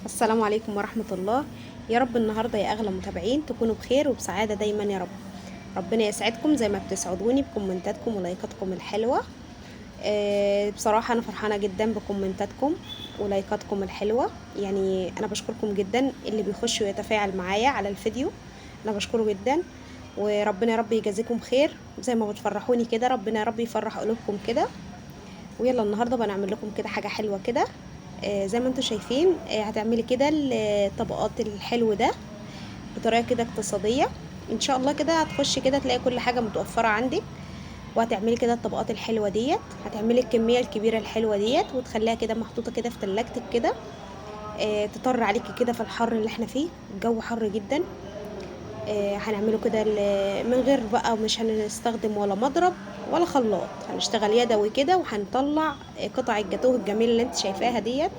السلام عليكم ورحمة الله. يا رب النهاردة يا أغلى متابعين تكونوا بخير وبسعادة دايما يا رب. ربنا يسعدكم زي ما بتسعدوني بكومنتاتكم ولايكاتكم الحلوة. بصراحة أنا فرحانة جدا بكومنتاتكم ولايكاتكم الحلوة. يعني أنا بشكركم جدا اللي بيخش ويتفاعل معايا على الفيديو. أنا بشكره جدا، وربنا يا رب يجازيكم خير زي ما بتفرحوني كده. ربنا يا رب يفرح قلوبكم كده. ويلا النهارده بنعمل لكم كده حاجه حلوه كده. زي ما انتم شايفين، هتعملي كده الطبقات الحلو ده بطريقه كده اقتصاديه. ان شاء الله كده هتخشي كده تلاقي كل حاجه متوفره عندك، وهتعملي كده الطبقات الحلوه ديت. هتعملي الكميه الكبيره الحلوه ديت وتخليها كده محطوطه كده في تلاجتك كده. تطر عليكي كده في الحر اللي احنا فيه، الجو حر جدا. هنعمله كده من غير بقى، مش هنستخدم ولا مضرب ولا خلاط، هنشتغل يدوي كده وهنطلع قطع الجاتوه الجميله اللي انت شايفاها ديت.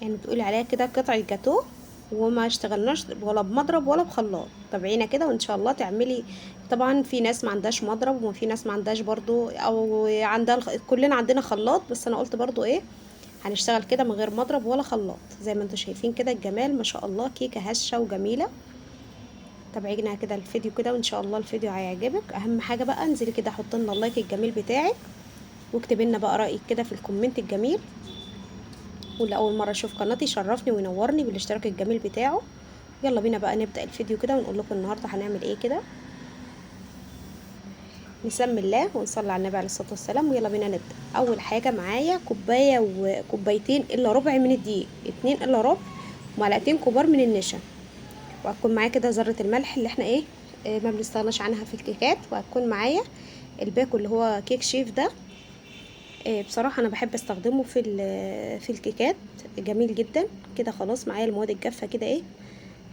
يعني بتقولي عليها كده قطعه جاتوه، وما اشتغلناش ولا بمضرب ولا بخلاط. تابعينا كده وان شاء الله تعملي. طبعا في ناس ما عندهاش مضرب وفي ناس ما عندهاش برضو، او عندها كلنا عندنا خلاط، بس انا قلت برضو ايه، هنشتغل كده من غير مضرب ولا خلاط. زي ما انتم شايفين كده الجمال ما شاء الله، كيكه هشه وجميله. تابعينا كده الفيديو كده وان شاء الله الفيديو هيعجبك. اهم حاجه بقى انزلي كده حط لنا اللايك الجميل بتاعك، واكتبي لنا بقى رايك كده في الكومنت الجميل. واللي اول مره يشوف قناتي شرفني وينورني بالاشتراك الجميل بتاعه. يلا بينا بقى نبدا الفيديو كده ونقول لكم النهارده هنعمل ايه كده. نسمي الله ونصلي على النبي عليه الصلاه والسلام، ويلا بينا نبدا. اول حاجه معايا كوبايه وكوبايتين الا ربع من الدقيق، 2 الا ربع، ومعلقتين كبار من النشا. وهتكون معايا كده ذرة الملح اللي احنا ايه، ما بنستغناش عنها في الكيكات. وهتكون معايا الباكو اللي هو كيك شيف ده. بصراحة انا بحب استخدمه في الكيكات، جميل جدا كده. خلاص معايا المواد الجافة كده ايه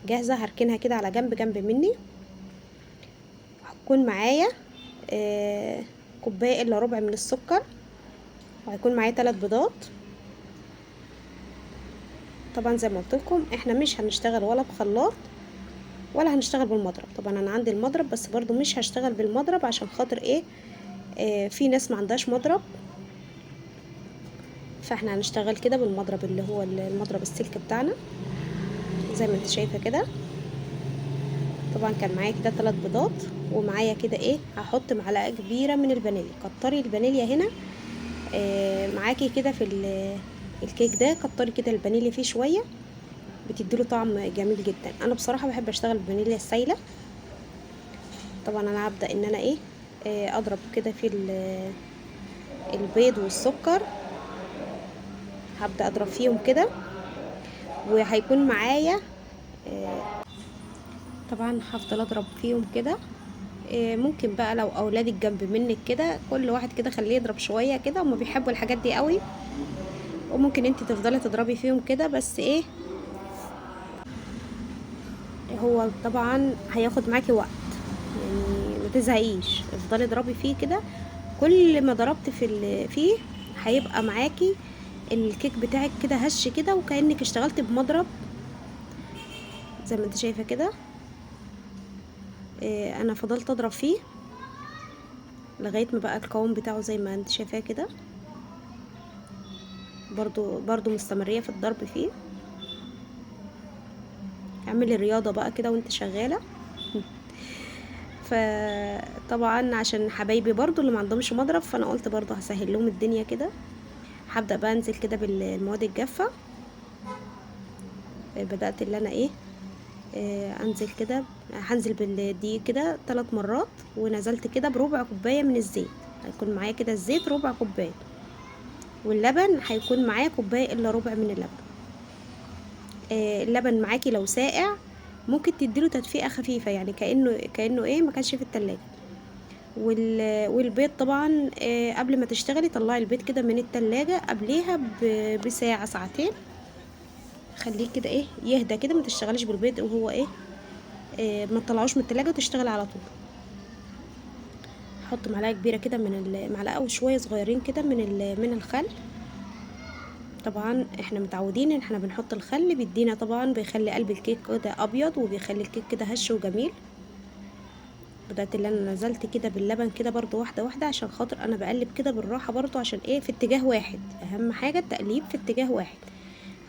جاهزة، هركنها كده على جنب مني. هتكون معايا كوباية الا ربع من السكر، وهيكون معايا 3 بيضات. طبعا زي ما قلت لكم احنا مش هنشتغل ولا بخلاط ولا هنشتغل بالمضرب. طبعا انا عندي المضرب بس برضو مش هشتغل بالمضرب عشان خاطر ايه، في ناس ما عندهاش مضرب. فاحنا هنشتغل كده بالمضرب اللي هو المضرب السلك بتاعنا زي ما انت شايفه كده. طبعا كان معايا كده 3 بيضات، ومعايا كده ايه هحط معلقه كبيره من الفانيليا. كتري الفانيليا هنا معاكي كده في الكيك ده. كتري كده الفانيليا فيه شويه، بتديله طعم جميل جدا. انا بصراحه بحب اشتغل بالفانيليا السايله. طبعا انا هبدا ان انا ايه اضرب كده في البيض والسكر. هبدا اضرب فيهم كده، وهيكون معايا طبعا هفضل اضرب فيهم كده. ممكن بقى لو اولادك جنب منك كده، كل واحد كده خليه يضرب شويه كده، هما بيحبوا الحاجات دي قوي. وممكن انت تفضلي تضربي فيهم كده، بس ايه، هو طبعا هياخد معاكي وقت، يعني ما تزهقيش، افضلي اضربي فيه كده. كل ما ضربت فيه هيبقى معاكي الكيك بتاعك كده هش كده، وكأنك اشتغلت بمضرب زي ما انت شايفه كده. انا فضلت اضرب فيه لغايه ما بقى القوام بتاعه زي ما انت شايفاه كده. برضو مستمريه في الضرب فيه. اعملي رياضه بقى كده وانت شغاله. فطبعا عشان حبايبي برضو اللي ما عندهمش مضرب، فانا قلت برضو هسهل لهم الدنيا كده. هبدا بقى انزل كده بالمواد الجافه. بدات اللي انا ايه انزل كده. هنزل بالدقيق كده 3 مرات، ونزلت كده بربع كوبايه من الزيت. هيكون معايا كده الزيت ربع كوبايه، واللبن هيكون معايا كوبايه الا ربع من اللبن. اللبن معاكي لو ساقع ممكن تديله تدفئه خفيفه، يعني كانه ايه ما كانش في التلاجة. والبيض طبعا قبل ما تشتغلي طلعي البيض كده من التلاجة قبليها بساعه ساعتين. خليه كده ايه يهدى كده، ما تشتغليش بالبيض وهو ايه ما تطلعوش من التلاجة وتشتغل على طول. احط معلقه كبيره كده من المعلقه وشويه صغيرين كده من الخل. طبعا احنا متعودين ان احنا بنحط الخل، بيدينا طبعا بيخلي قلب الكيك كده ابيض، وبيخلي الكيك كده هش وجميل. بدأت اللي انا نزلت كده باللبن كده برضو واحده واحده، عشان خاطر انا بقلب كده بالراحه برضو، عشان ايه في اتجاه واحد. اهم حاجه التقليب في اتجاه واحد،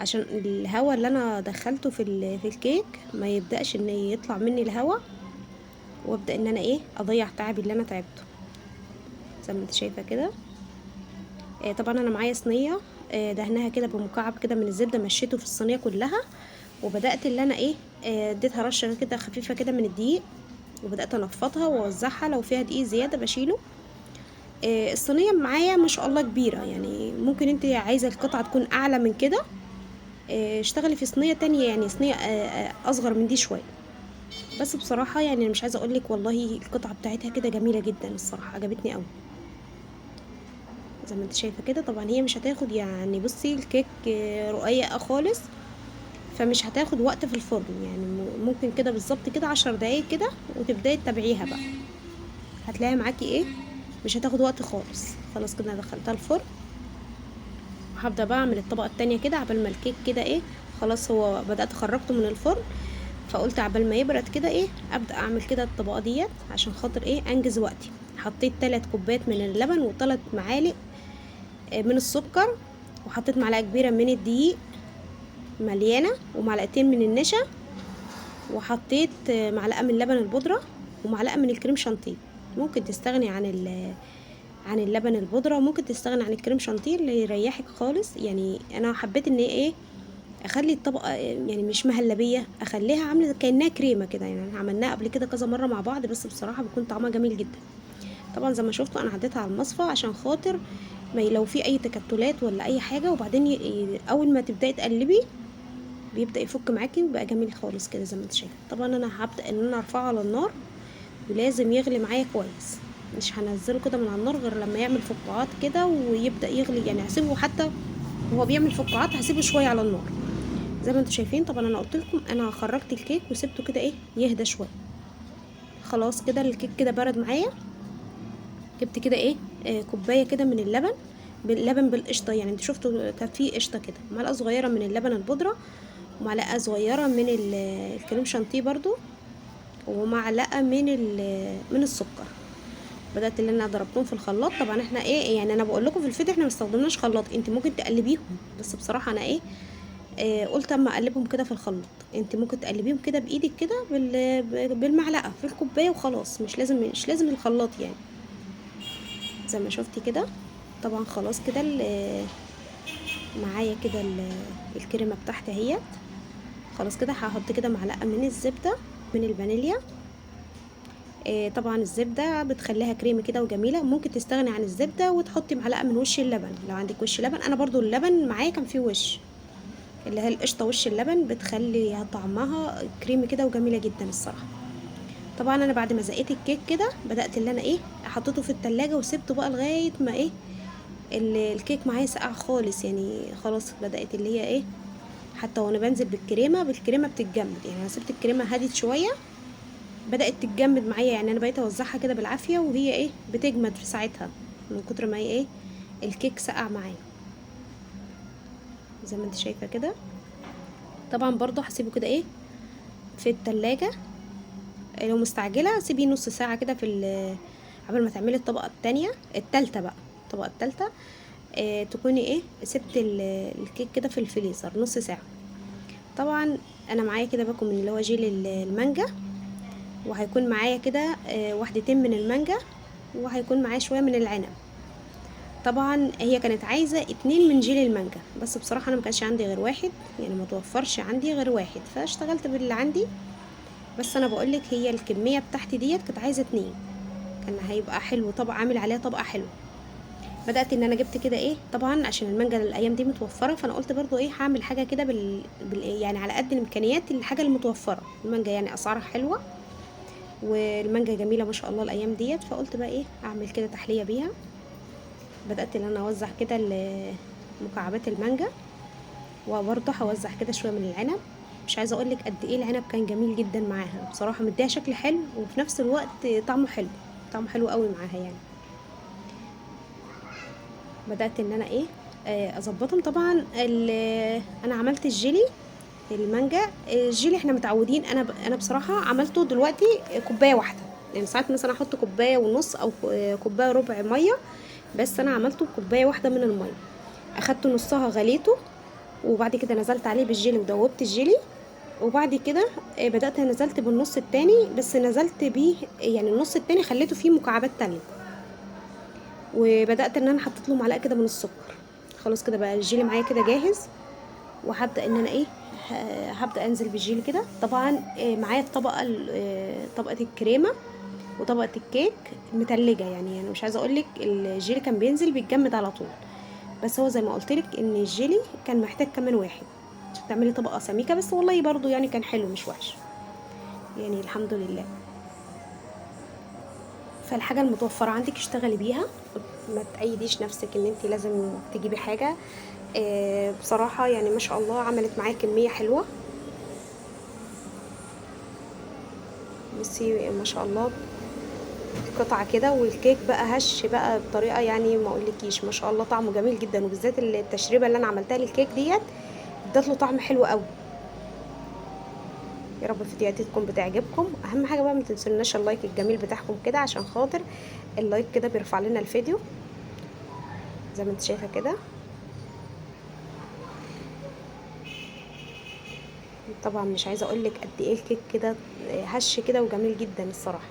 عشان الهواء اللي انا دخلته في الكيك ما يبداش ان يطلع مني الهواء، وابدا ان انا ايه اضيع تعبي اللي انا تعبته. زي ما انت شايفه كده. طبعا انا معايا صينيه دهنها كده بمكعب كده من الزبده، مشيته في الصينيه كلها، وبدات اللي انا ايه اديتها رشه كده خفيفه كده من الدقيق، وبدات انفضها واوزعها، لو فيها دقيق زياده بشيله. الصينيه معايا ما شاء الله كبيره، يعني ممكن انت عايزه القطعه تكون اعلى من كده اشتغلي في صينيه تانية، يعني صينيه اصغر من دي شويه. بس بصراحه يعني انا مش عايزه اقولك، والله القطعه بتاعتها كده جميله جدا الصراحه، عجبتني قوي. زي ما انت شايفه كده. طبعا هي مش هتاخد، يعني بصي الكيك رقيقه خالص، فمش هتاخد وقت في الفرن، يعني ممكن كده بالظبط كده 10 دقايق كده وتبداي تتابعيها بقى، هتلاقيها معاكي ايه مش هتاخد وقت خالص. خلاص كده انا دخلتها الفرن، وهبدا بقى اعمل الطبقه التانية كده عبال ما الكيك كده ايه خلاص هو بدات خرجته من الفرن. فقلت عبال ما يبرد كده ايه ابدا اعمل كده الطبقه ديت عشان خاطر ايه انجز وقتي. حطيت 3 كوبايات من اللبن و3 معالق من السكر، وحطيت معلقه كبيره من الدقيق مليانه، ومعلقتين من النشا، وحطيت معلقه من لبن البودره، ومعلقه من الكريم شانتيه. ممكن تستغني عن اللبن البودره، وممكن تستغني عن الكريم شانتيه اللي يريحك خالص. يعني انا حبيت ان ايه اخلي الطبقه يعني مش مهلبيه، اخليها عامله كانها كريمه كده. يعني عملناها قبل كده كذا مره مع بعض، بس بصراحه بيكون طعمها جميل جدا. طبعا زي ما شفتوا انا عديتها على المصفى عشان خاطر ما لو في اي تكتلات ولا اي حاجه، وبعدين اول ما تبداي تقلبي بيبدا يفك معاكي ويبقى جميل خالص كده زي ما انت شايفه. طبعا انا هبدا ان انا ارفعه على النار، ولازم يغلي معايا كويس، مش هنزله كده من على النار غير لما يعمل فقاعات كده ويبدا يغلي. يعني هسيبه حتى وهو بيعمل فقاعات، هسيبه شويه على النار زي ما انتم شايفين. طبعا انا قلت لكم انا خرجت الكيك وسبته كده ايه يهدى شويه. خلاص كده الكيك كده برد معايا. جبت كده ايه كوبايه كده من اللبن، باللبن بالقشطه. يعني انتوا شفتوا كان فيه قشطه كده، معلقه صغيره من اللبن البودره، ومعلقه صغيره من الكريم شانتيه برضو، ومعلقه من السكر. بدات اللي انا ضربتهم في الخلاط. طبعا احنا ايه يعني انا بقول لكم في الفيديو احنا ما استخدمناش خلاط، انت ممكن تقلبيهم، بس بصراحه انا ايه قلت اما اقلبهم كده في الخلاط. انت ممكن تقلبيهم كده بايدك كده بالمعلقه في الكوبايه وخلاص، مش لازم الخلاط يعني. زي ما شفتي كده. طبعا خلاص كده معايا كده الكريمه بتاعتي اهيت. خلاص كده هحط كده معلقه من الزبده من الفانيليا. طبعا الزبده بتخليها كريمي كده وجميله. ممكن تستغني عن الزبده وتحطي معلقه من وش اللبن لو عندك وش لبن. انا برضو اللبن معايا كان فيه وش اللي هي القشطه، وش اللبن بتخلي طعمها كريمي كده وجميله جدا الصراحه. طبعا انا بعد ما زقيت الكيك كده بدات اللي انا ايه حطيته في التلاجة وسبته بقى لغايه ما ايه الكيك معايا سقع خالص. يعني خلاص بدات اللي هي ايه حتى وانا بنزل بالكريمه بتتجمد. يعني انا سبت الكريمه هدت شويه بدات تتجمد معايا، يعني انا بقيت اوزعها كده بالعافيه وهي ايه بتجمد في ساعتها من كتر ما هي ايه الكيك سقع معايا زي ما انت شايفه كده. طبعا برضو هسيبه كده ايه في التلاجة. لو مستعجله سيبيه نص ساعه كده قبل ما تعملي الطبقه التانية التالتة بقى. الطبقه التالتة تكوني ايه سبت الكيك كده في الفريزر نص ساعه. طبعا انا معايا كده باكو من اللي هو جيل المانجا، وهيكون معايا كده وحدتين من المانجا، وهيكون معايا شويه من العنب. طبعا هي كانت عايزه 2 من جيل المانجا، بس بصراحه انا مكانش عندي غير واحد، يعني ما توفرش عندي غير واحد فاشتغلت باللي عندي. بس انا بقولك هي الكميه بتاعتي ديت كانت عايزه 2، كان هيبقى حلو طبق عامل عليها طبقه حلوه. بدات ان انا جبت كده ايه طبعا عشان المانجا الايام دي متوفره، فانا قلت برضو ايه هعمل حاجه كده يعني على قد الامكانيات الحاجه المتوفره. المانجا يعني اسعارها حلوه، والمانجا جميله ما شاء الله الايام ديت، فقلت بقى ايه اعمل كده تحليه بيها. بدات ان انا اوزع كده مكعبات المانجا، وبرضه هوزع كده شويه من العنب. مش عايزه اقول لك قد ايه العنب كان جميل جدا معاها بصراحه، مديها شكل حلو وفي نفس الوقت طعمه حلو، طعمه حلو قوي معاها يعني. بدات ان انا ايه اظبطهم. طبعا انا عملت الجيلي المانجا. الجيلي احنا متعودين، انا بصراحه عملته دلوقتي كوبايه واحده. يعني ساعات مثلا احط كوبايه ونص او كوبايه ربع ميه، بس انا عملته كوبايه واحده من الميه. اخدت نصها غليته وبعد كده نزلت عليه بالجيلي ودوبت الجيلي. وبعد كده بدأت نزلت بالنص التاني، بس نزلت بيه يعني النص التاني خليته فيه مكعبات تلج. وبدأت ان انا حطيت له معلقه كده من السكر. خلاص كده بقى الجيلي معايا كده جاهز. وهبدأ ان انا ايه، هبدأ انزل بالجيلي كده. طبعا معايا الطبقه طبقه الكريمه وطبقه الكيك متلجه، يعني انا مش عايزه اقولك الجيلي كان بينزل بيتجمد على طول. بس هو زي ما قلت لك ان الجيلي كان محتاج كمان واحد عشان تعملي طبقه سميكه، بس والله برضو يعني كان حلو مش وحش، يعني الحمد لله. فالحاجه المتوفره عندك اشتغلي بيها، ما تأيديش نفسك ان انت لازم تجيبي حاجه. بصراحه يعني ما شاء الله عملت معايا كميه حلوه. بصي ما شاء الله، قطعه كده، والكيك بقى هش بقى بطريقه يعني ما اقولكيش، ما شاء الله طعمه جميل جدا، وبالذات التشريبه اللي انا عملتها للكيك ديت ادت له طعم حلو قوي. يا رب فيديوهاتي تكون بتعجبكم. اهم حاجه بقى ما تنسوناش اللايك الجميل بتاعكم كده، عشان خاطر اللايك كده بيرفع لنا الفيديو زي ما انت شايفه كده. طبعا مش عايزه اقول لك قد ايه الكيك كده هش كده وجميل جدا الصراحه.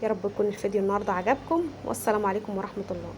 يا رب يكون الفيديو النهارده عجبكم، والسلام عليكم ورحمه الله.